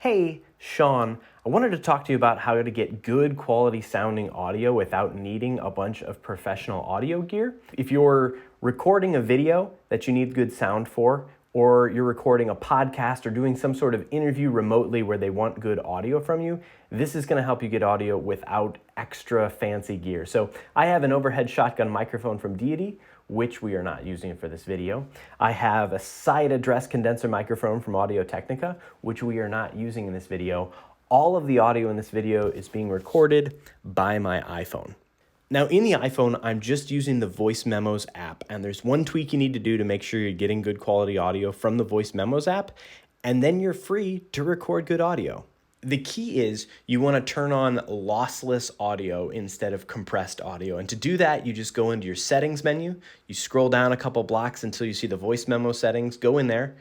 Hey, Sean, I wanted to talk to you about how to get good quality sounding audio without needing a bunch of professional audio gear. If you're recording a video that you need good sound for, or you're recording a podcast or doing some sort of interview remotely where they want good audio from you, this is going to help you get audio without extra fancy gear. So I have an overhead shotgun microphone from Deity, which we are not using for this video. I have a side address condenser microphone from Audio-Technica, which we are not using in this video. All of the audio in this video is being recorded by my iPhone. Now in the iPhone, I'm just using the Voice Memos app, and there's one tweak you need to do to make sure you're getting good quality audio from the Voice Memos app, and then you're free to record good audio. The key is you want to turn on lossless audio instead of compressed audio. And to do that, you just go into your settings menu, you scroll down a couple blocks until you see the voice memo settings, go in there,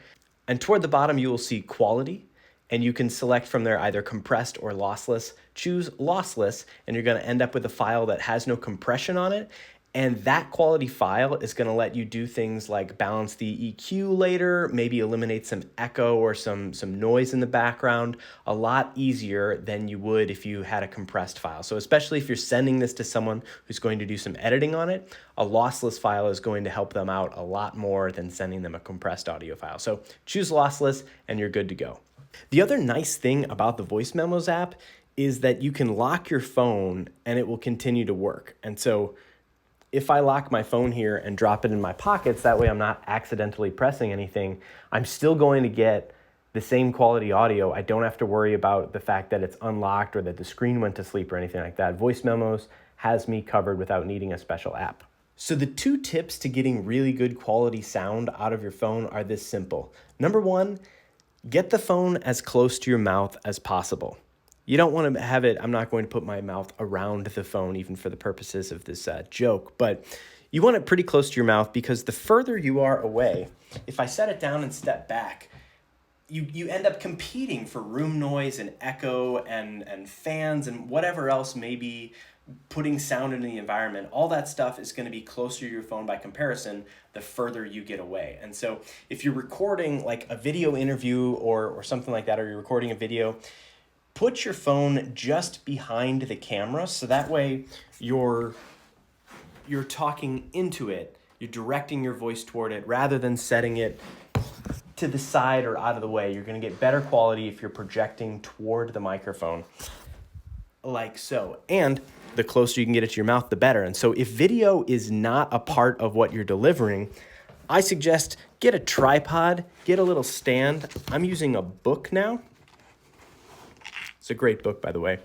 and toward the bottom you will see quality, and you can select from there either compressed or lossless. Choose lossless, and you're going to end up with a file that has no compression on it. And that quality file is going to let you do things like balance the EQ later, maybe eliminate some echo or some noise in the background a lot easier than you would if you had a compressed file. So especially if you're sending this to someone who's going to do some editing on it, a lossless file is going to help them out a lot more than sending them a compressed audio file. So choose lossless and you're good to go. The other nice thing about the Voice Memos app is that you can lock your phone and it will continue to work. And so if I lock my phone here and drop it in my pockets, that way I'm not accidentally pressing anything, I'm still going to get the same quality audio. I don't have to worry about the fact that it's unlocked or that the screen went to sleep or anything like that. Voice Memos has me covered without needing a special app. So the two tips to getting really good quality sound out of your phone are this simple. Number one, get the phone as close to your mouth as possible. You don't want to have it, I'm not going to put my mouth around the phone even for the purposes of this joke, but you want it pretty close to your mouth because the further you are away, if I set it down and step back, you end up competing for room noise and echo and fans and whatever else may be putting sound into the environment. All that stuff is going to be closer to your phone by comparison the further you get away. And so if you're recording like a video interview or something like that, or you're recording a video, put your phone just behind the camera so that way you're talking into it, you're directing your voice toward it rather than setting it to the side or out of the way. You're going to get better quality if you're projecting toward the microphone like so. And the closer you can get it to your mouth, the better. And so if video is not a part of what you're delivering, I suggest get a tripod, get a little stand. I'm using a book now. It's a great book, by the way.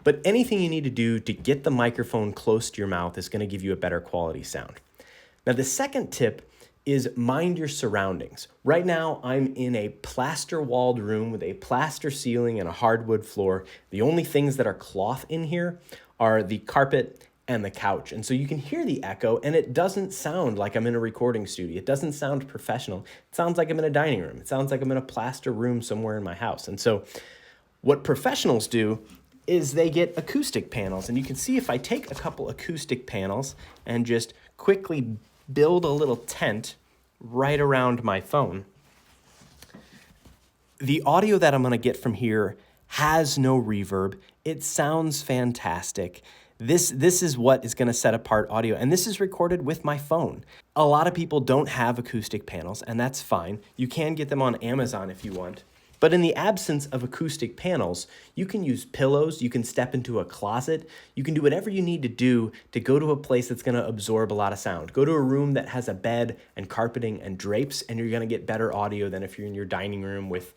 But anything you need to do to get the microphone close to your mouth is going to give you a better quality sound. Now, the second tip is mind your surroundings. Right now, I'm in a plaster-walled room with a plaster ceiling and a hardwood floor. The only things that are cloth in here are the carpet and the couch. And so you can hear the echo, and it doesn't sound like I'm in a recording studio. It doesn't sound professional. It sounds like I'm in a dining room. It sounds like I'm in a plaster room somewhere in my house. And so what professionals do is they get acoustic panels. And you can see if I take a couple acoustic panels and just quickly build a little tent right around my phone, the audio that I'm going to get from here has no reverb. It sounds fantastic. This is what is going to set apart audio, and this is recorded with my phone. A lot of people don't have acoustic panels, and that's fine. You can get them on Amazon if you want. But in the absence of acoustic panels, you can use pillows, you can step into a closet, you can do whatever you need to do to go to a place that's going to absorb a lot of sound. Go to a room that has a bed and carpeting and drapes, and you're going to get better audio than if you're in your dining room with,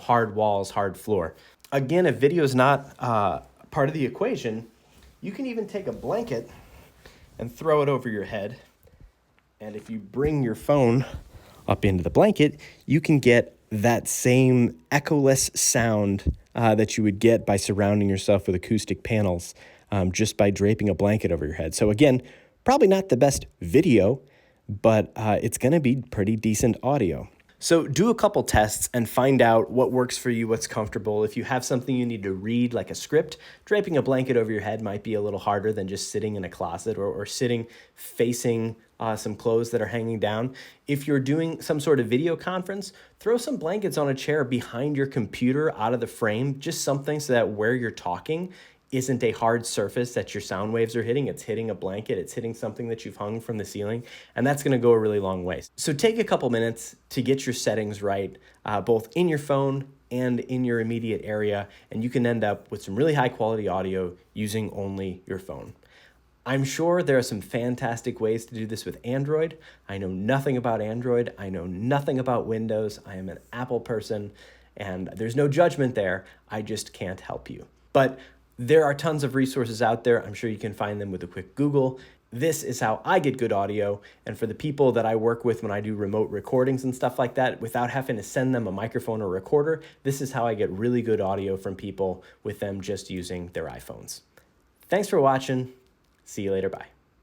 hard walls, hard floor. Again, if video is not part of the equation, you can even take a blanket and throw it over your head. And if you bring your phone up into the blanket, you can get that same echoless sound that you would get by surrounding yourself with acoustic panels just by draping a blanket over your head. So again, probably not the best video, but it's going to be pretty decent audio. So do a couple tests and find out what works for you, what's comfortable. If you have something you need to read, like a script, draping a blanket over your head might be a little harder than just sitting in a closet or sitting facing some clothes that are hanging down. If you're doing some sort of video conference, throw some blankets on a chair behind your computer out of the frame, just something so that where you're talking isn't a hard surface that your sound waves are hitting. It's hitting a blanket, it's hitting something that you've hung from the ceiling, and that's gonna go a really long way. So take a couple minutes to get your settings right, both in your phone and in your immediate area, and you can end up with some really high quality audio using only your phone. I'm sure there are some fantastic ways to do this with Android. I know nothing about Android. I know nothing about Windows. I am an Apple person, and there's no judgment there. I just can't help you. But there are tons of resources out there. I'm sure you can find them with a quick Google. This is how I get good audio. And for the people that I work with when I do remote recordings and stuff like that, without having to send them a microphone or recorder, this is how I get really good audio from people with them just using their iPhones. Thanks for watching. See you later. Bye.